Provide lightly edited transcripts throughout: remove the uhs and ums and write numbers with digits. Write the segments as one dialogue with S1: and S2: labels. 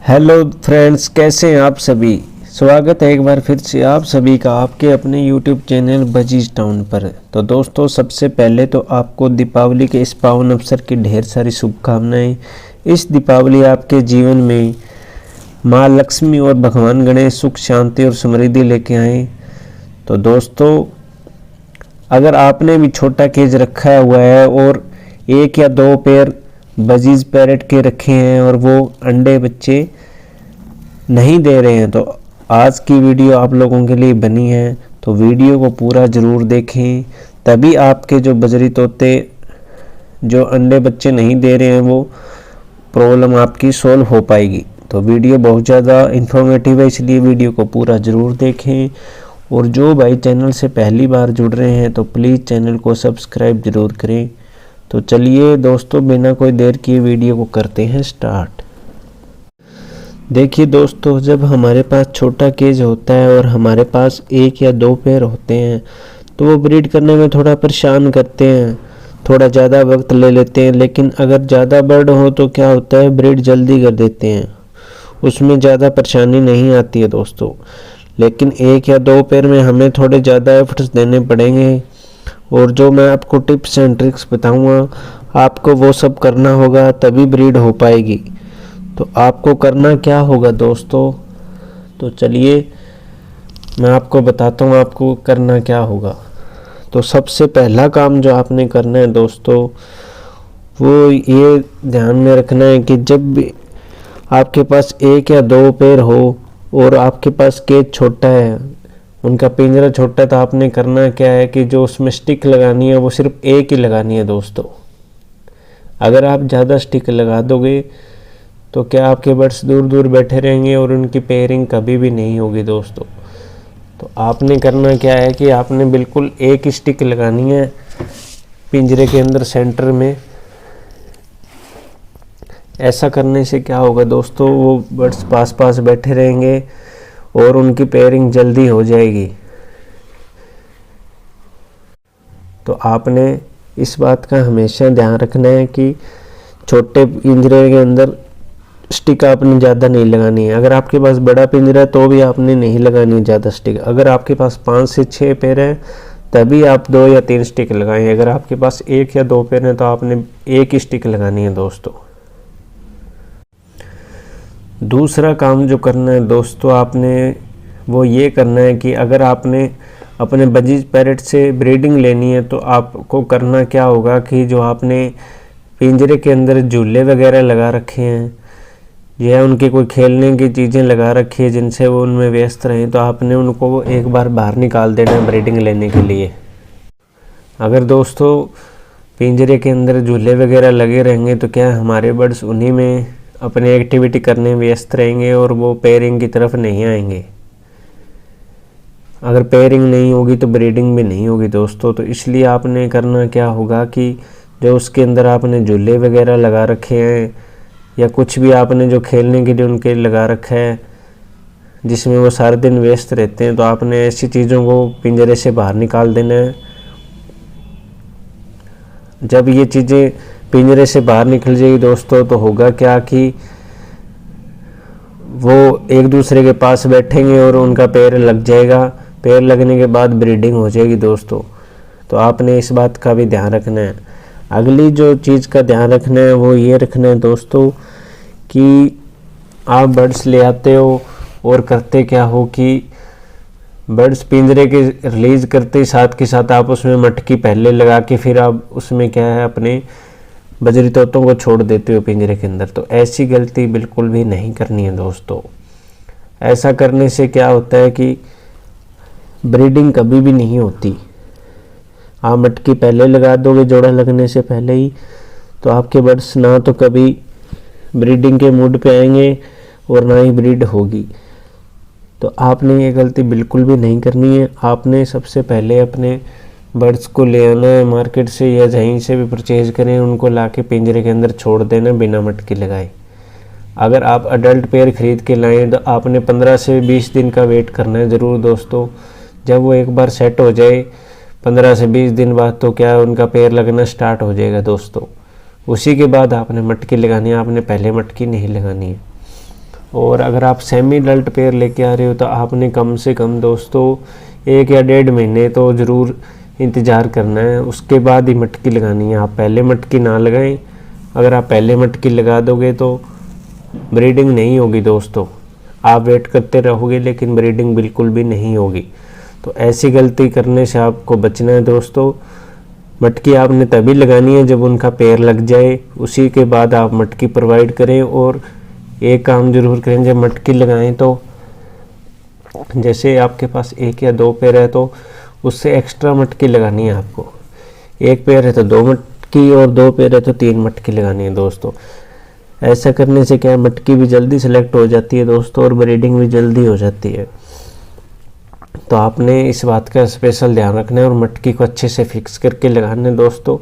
S1: Hello friends, कैसे हैं आप सभी। स्वागत है एक बार फिर से आप सभी का आपके अपने यूट्यूब चैनल बजीज टाउन पर। तो दोस्तों, सबसे पहले तो आपको दीपावली के इस पावन अवसर की ढेर सारी शुभकामनाएं। इस दीपावली आपके जीवन में माँ लक्ष्मी और भगवान गणेश सुख शांति और समृद्धि लेके आए। तो दोस्तों, अगर आपने भी छोटा केज रखा हुआ है और एक या दो पेयर बजीज पैरेट के रखे हैं और वो अंडे बच्चे नहीं दे रहे हैं, तो आज की वीडियो आप लोगों के लिए बनी है। तो वीडियो को पूरा ज़रूर देखें, तभी आपके जो बजरी तोते जो अंडे बच्चे नहीं दे रहे हैं वो प्रॉब्लम आपकी सॉल्व हो पाएगी। तो वीडियो बहुत ज़्यादा इन्फॉर्मेटिव है, इसलिए वीडियो को पूरा ज़रूर देखें। और जो भाई चैनल से पहली बार जुड़ रहे हैं तो प्लीज़ चैनल को सब्सक्राइब ज़रूर करें। तो चलिए दोस्तों, बिना कोई देर किए वीडियो को करते हैं स्टार्ट। देखिए दोस्तों, जब हमारे पास छोटा केज होता है और हमारे पास एक या दो पेयर होते हैं तो वो ब्रीड करने में थोड़ा परेशान करते हैं, थोड़ा ज़्यादा वक्त ले लेते हैं। लेकिन अगर ज़्यादा बर्ड हो तो क्या होता है, ब्रीड जल्दी कर देते हैं, उसमें ज़्यादा परेशानी नहीं आती है दोस्तों। लेकिन एक या दो पेयर में हमें थोड़े ज़्यादा एफर्ट्स देने पड़ेंगे, और जो मैं आपको टिप्स एंड ट्रिक्स बताऊंगा आपको वो सब करना होगा, तभी ब्रीड हो पाएगी। तो आपको करना क्या होगा दोस्तों, तो चलिए मैं आपको बताता हूँ आपको करना क्या होगा। तो सबसे पहला काम जो आपने करना है दोस्तों, वो ये ध्यान में रखना है कि जब भी आपके पास एक या दो पेयर हो और आपके पास केज छोटा है, उनका पिंजरा छोटा, तो आपने करना क्या है कि जो उसमें स्टिक लगानी है वो सिर्फ एक ही लगानी है दोस्तों। अगर आप ज़्यादा स्टिक लगा दोगे तो क्या आपके बर्ड्स दूर दूर बैठे रहेंगे और उनकी पेयरिंग कभी भी नहीं होगी दोस्तों। तो आपने करना क्या है कि आपने बिल्कुल एक ही स्टिक लगानी है पिंजरे के अंदर सेंटर में। ऐसा करने से क्या होगा दोस्तों, वो बर्ड्स पास पास बैठे रहेंगे और उनकी पेयरिंग जल्दी हो जाएगी। तो आपने इस बात का हमेशा ध्यान रखना है कि छोटे पिंजरे के अंदर स्टिक आपने ज़्यादा नहीं लगानी है। अगर आपके पास बड़ा पिंजरा है तो भी आपने नहीं लगानी है ज़्यादा स्टिक। अगर आपके पास 5 से 6 पेयर हैं तभी आप 2 या 3 स्टिक लगाएं। अगर आपके पास एक या दो पेयर हैं तो आपने एक ही स्टिक लगानी है दोस्तों। दूसरा काम जो करना है दोस्तों, आपने वो ये करना है कि अगर आपने अपने बजीज पैरेट से ब्रीडिंग लेनी है तो आपको करना क्या होगा कि जो आपने पिंजरे के अंदर झूले वगैरह लगा रखे हैं या उनके कोई खेलने की चीज़ें लगा रखी है जिनसे वो उनमें व्यस्त रहें, तो आपने उनको एक बार बाहर निकाल देना है ब्रीडिंग लेने के लिए। अगर दोस्तों पिंजरे के अंदर झूले वगैरह लगे रहेंगे तो क्या हमारे बर्ड्स उन्हीं में अपनी एक्टिविटी करने में व्यस्त रहेंगे और वो पेयरिंग की तरफ नहीं आएंगे। अगर पेयरिंग नहीं होगी तो ब्रीडिंग भी नहीं होगी दोस्तों। तो इसलिए आपने करना क्या होगा कि जो उसके अंदर आपने झूले वगैरह लगा रखे हैं या कुछ भी आपने जो खेलने के लिए उनके लगा रखा है जिसमें वो सारे दिन व्यस्त रहते हैं, तो आपने ऐसी चीज़ों को पिंजरे से बाहर निकाल देना है। जब ये चीज़ें पिंजरे से बाहर निकल जाएगी दोस्तों तो होगा क्या कि वो एक दूसरे के पास बैठेंगे और उनका पैर लग जाएगा। पैर लगने के बाद ब्रीडिंग हो जाएगी दोस्तों। तो आपने इस बात का भी ध्यान रखना है। अगली जो चीज़ का ध्यान रखना है वो ये रखना है दोस्तों कि आप बर्ड्स ले आते हो और करते क्या हो कि बर्ड्स पिंजरे के रिलीज़ करते ही साथ के साथ आप उसमें मटकी पहले लगा के फिर आप उसमें क्या है अपने बजरी तोतों को छोड़ देते हो पिंजरे के अंदर। तो ऐसी गलती बिल्कुल भी नहीं करनी है दोस्तों। ऐसा करने से क्या होता है कि ब्रीडिंग कभी भी नहीं होती। आप मटकी पहले लगा दोगे जोड़ा लगने से पहले ही, तो आपके बर्ड्स ना तो कभी ब्रीडिंग के मूड पे आएंगे और ना ही ब्रीड होगी। तो आपने ये गलती बिल्कुल भी नहीं करनी है। आपने सबसे पहले अपने बर्ड्स को ले आना है मार्केट से या कहीं से भी परचेज करें, उनको लाके पिंजरे के अंदर छोड़ देना बिना मटकी लगाए। अगर आप अडल्ट पेयर ख़रीद के लाएँ तो आपने 15 से 20 दिन का वेट करना है ज़रूर दोस्तों। जब वो एक बार सेट हो जाए 15 से 20 दिन बाद, तो क्या उनका पेयर लगना स्टार्ट हो जाएगा दोस्तों। उसी के बाद आपने मटकी लगानी है, आपने पहले मटकी नहीं लगानी है। और अगर आप सेमी अडल्ट पेयर लेके आ रहे हो तो आपने कम से कम दोस्तों 1 या 1.5 महीने तो ज़रूर इंतज़ार करना है, उसके बाद ही मटकी लगानी है। आप पहले मटकी ना लगाएं। अगर आप पहले मटकी लगा दोगे तो ब्रीडिंग नहीं होगी दोस्तों। आप वेट करते रहोगे लेकिन ब्रीडिंग बिल्कुल भी नहीं होगी। तो ऐसी गलती करने से आपको बचना है दोस्तों। मटकी आपने तभी लगानी है जब उनका पेयर लग जाए, उसी के बाद आप मटकी प्रोवाइड करें। और एक काम ज़रूर करें, जब मटकी लगाएं तो जैसे आपके पास 1 या 2 पेयर है तो उससे एक्स्ट्रा मटकी लगानी है आपको। 1 पेयर है तो 2 मटकी और 2 पेयर है तो 3 मटकी लगानी है दोस्तों। ऐसा करने से क्या है, मटकी भी जल्दी सेलेक्ट हो जाती है दोस्तों और ब्रीडिंग भी जल्दी हो जाती है। तो आपने इस बात का स्पेशल ध्यान रखना है और मटकी को अच्छे से फिक्स करके लगाना है दोस्तों।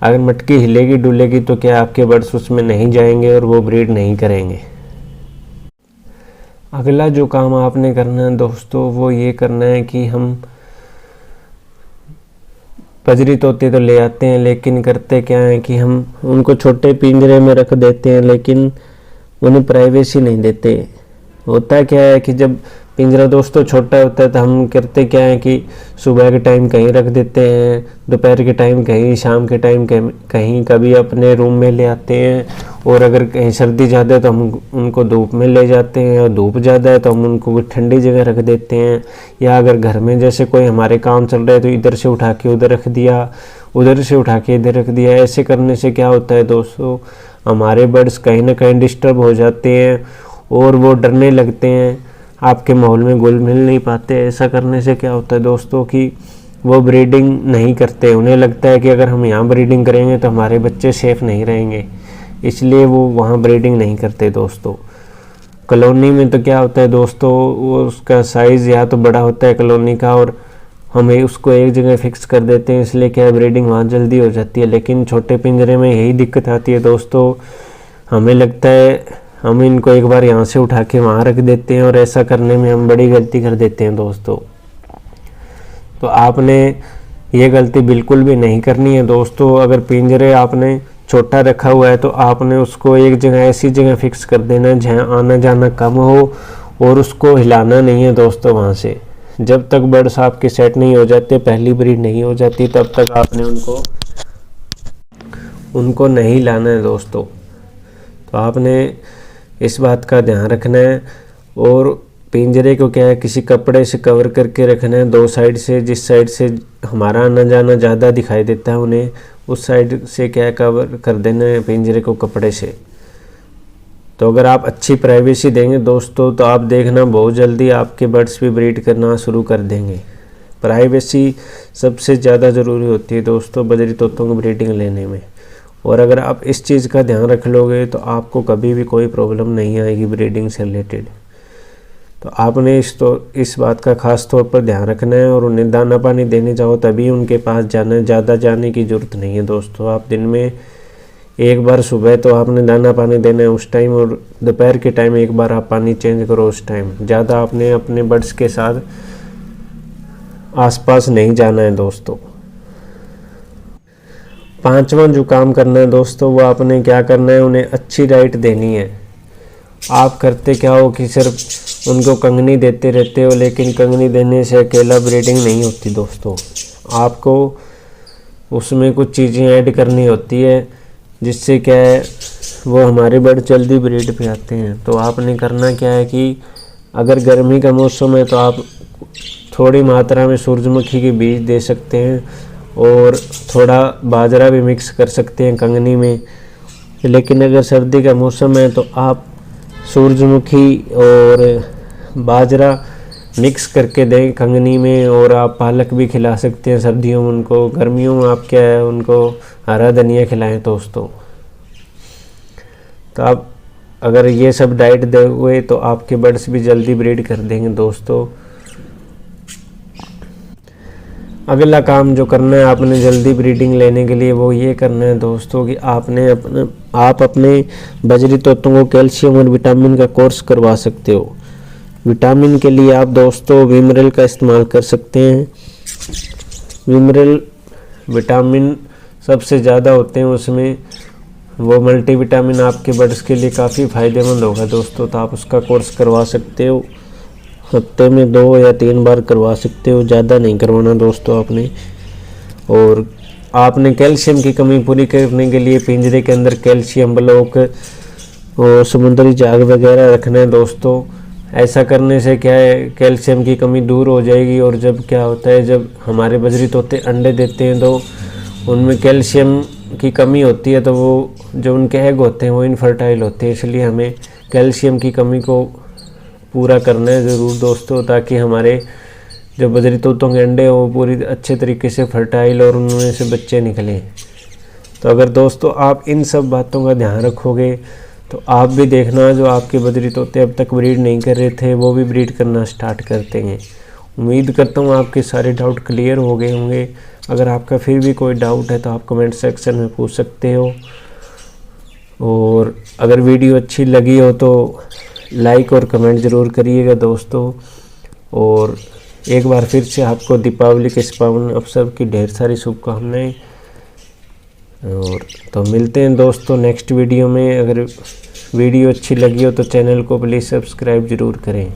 S1: अगर मटकी हिलेगी डुलेगी तो क्या आपके बर्ड्स उसमें नहीं जाएंगे और वो ब्रीड नहीं करेंगे। अगला जो काम आपने करना है दोस्तों वो ये करना है कि हम बजरी तोते तो ले आते हैं, लेकिन करते क्या है कि हम उनको छोटे पिंजरे में रख देते हैं लेकिन उन्हें प्राइवेसी नहीं देते। होता क्या है कि जब पिंजरा दोस्तों छोटा होता है तो हम करते क्या है कि सुबह के टाइम कहीं रख देते हैं, दोपहर के टाइम कहीं, शाम के टाइम कहीं, कभी अपने रूम में ले आते हैं। और अगर कहीं सर्दी ज़्यादा है तो हम उनको धूप में ले जाते हैं, और धूप ज़्यादा है तो हम उनको ठंडी जगह रख देते हैं। या अगर घर में जैसे कोई हमारे काम चल रहा है तो इधर से उठा के उधर रख दिया, उधर से उठा के इधर रख दिया। ऐसे करने से क्या होता है दोस्तों, हमारे बर्ड्स कहीं ना कहीं डिस्टर्ब हो जाते हैं और वो डरने लगते हैं, आपके माहौल में घुल मिल नहीं पाते। ऐसा करने से क्या होता है दोस्तों कि वो ब्रीडिंग नहीं करते। उन्हें लगता है कि अगर हम यहाँ ब्रीडिंग करेंगे तो हमारे बच्चे सेफ नहीं रहेंगे, इसलिए वो वहाँ ब्रीडिंग नहीं करते दोस्तों। कॉलोनी में तो क्या होता है दोस्तों, वो उसका साइज़ या तो बड़ा होता है कॉलोनी का और हमें उसको एक जगह फिक्स कर देते हैं, इसलिए क्या है ब्रीडिंग वहाँ जल्दी हो जाती है। लेकिन छोटे पिंजरे में यही दिक्कत आती है दोस्तों। हमें लगता है हम इनको एक बार यहाँ से उठा के वहाँ रख देते हैं और ऐसा करने में हम बड़ी गलती कर देते हैं दोस्तों। तो आपने ये गलती बिल्कुल भी नहीं करनी है दोस्तों। अगर पिंजरे आपने छोटा रखा हुआ है तो आपने उसको एक जगह ऐसी जगह फिक्स कर देना है जहाँ आना जाना कम हो और उसको हिलाना नहीं है दोस्तों वहाँ से। जब तक बर्ड्स आपके सेट नहीं हो जाते, पहली ब्रीड नहीं हो जाती, तब तक आपने उनको नहीं लाना है दोस्तों। तो आपने इस बात का ध्यान रखना है। और पिंजरे को क्या है किसी कपड़े से कवर करके रखना है 2 साइड से। जिस साइड से हमारा आना जाना ज़्यादा दिखाई देता है उन्हें उस साइड से क्या कवर कर देना है पिंजरे को कपड़े से। तो अगर आप अच्छी प्राइवेसी देंगे दोस्तों तो आप देखना बहुत जल्दी आपके बर्ड्स भी ब्रीड करना शुरू कर देंगे। प्राइवेसी सबसे ज़्यादा ज़रूरी होती है दोस्तों बजरी तोतों को ब्रीडिंग लेने में। और अगर आप इस चीज़ का ध्यान रख लोगे तो आपको कभी भी कोई प्रॉब्लम नहीं आएगी ब्रीडिंग से रिलेटेड। तो आपने इस बात का ख़ास तौर पर ध्यान रखना है। और उन्हें दाना पानी देने जाओ तभी उनके पास जाना है, ज़्यादा जाने की ज़रूरत नहीं है दोस्तों। आप दिन में एक बार सुबह तो आपने दाना पानी देना है उस टाइम, और दोपहर के टाइम एक बार आप पानी चेंज करो उस टाइम। ज़्यादा आपने अपने बर्ड्स के साथ आसपास नहीं जाना है दोस्तों। 5वां जो काम करना है दोस्तों वो आपने क्या करना है, उन्हें अच्छी डाइट देनी है। आप करते क्या हो कि सिर्फ उनको कंगनी देते रहते हो, लेकिन कंगनी देने से अकेला ब्रीडिंग नहीं होती दोस्तों। आपको उसमें कुछ चीज़ें ऐड करनी होती है जिससे क्या है वो हमारे बर्ड जल्दी ब्रीड पे आते हैं। तो आपने करना क्या है कि अगर गर्मी का मौसम है तो आप थोड़ी मात्रा में सूरजमुखी के बीज दे सकते हैं और थोड़ा बाजरा भी मिक्स कर सकते हैं कंगनी में। लेकिन अगर सर्दी का मौसम है तो आप सूरजमुखी और बाजरा मिक्स करके दें कंगनी में। और आप पालक भी खिला सकते हैं सर्दियों में उनको। गर्मियों में आप क्या है उनको हरा धनिया खिलाएं दोस्तों। तो आप अगर ये सब डाइट दोगे तो आपके बर्ड्स भी जल्दी ब्रीड कर देंगे दोस्तों। अगला काम जो करना है आपने जल्दी ब्रीडिंग लेने के लिए वो ये करना है दोस्तों कि आप अपने बजरी तोतों को कैल्शियम और विटामिन का कोर्स करवा सकते हो। विटामिन के लिए आप दोस्तों विमरल का इस्तेमाल कर सकते हैं। विमरल विटामिन सबसे ज़्यादा होते हैं उसमें। वो मल्टीविटामिन आपके बर्ड्स के लिए काफ़ी फ़ायदेमंद होगा दोस्तों। तो आप उसका कोर्स करवा सकते हो, हफ्ते में 2 या 3 बार करवा सकते हो, ज़्यादा नहीं करवाना दोस्तों आपने। और आपने कैल्शियम की कमी पूरी करने के लिए पिंजरे के अंदर कैल्शियम ब्लॉक और समुद्री झाग वगैरह रखना है दोस्तों। ऐसा करने से क्या है, कैल्शियम की कमी दूर हो जाएगी। और जब क्या होता है, जब हमारे बजरी तोते अंडे देते हैं तो उनमें कैल्शियम की कमी होती है, तो वो जो उनके एग होते हैं वो इनफर्टाइल होते हैं। इसलिए हमें कैल्शियम की कमी को पूरा करना है ज़रूर दोस्तों, ताकि हमारे जो बजरी तोतों के अंडे वो पूरी अच्छे तरीके से फर्टाइल और उनमें से बच्चे निकलें। तो अगर दोस्तों आप इन सब बातों का ध्यान रखोगे तो आप भी देखना, जो आपके बजरी तोते अब तक ब्रीड नहीं कर रहे थे वो भी ब्रीड करना स्टार्ट करते हैं। उम्मीद करता हूँ आपके सारे डाउट क्लियर हो गए होंगे। अगर आपका फिर भी कोई डाउट है तो आप कमेंट सेक्शन में पूछ सकते हो। और अगर वीडियो अच्छी लगी हो तो लाइक और कमेंट ज़रूर करिएगा दोस्तों। और एक बार फिर से आपको दीपावली के इस पावन अवसर की ढेर सारी शुभकामनाएं। और तो मिलते हैं दोस्तों नेक्स्ट वीडियो में। अगर वीडियो अच्छी लगी हो तो चैनल को प्लीज़ सब्सक्राइब ज़रूर करें।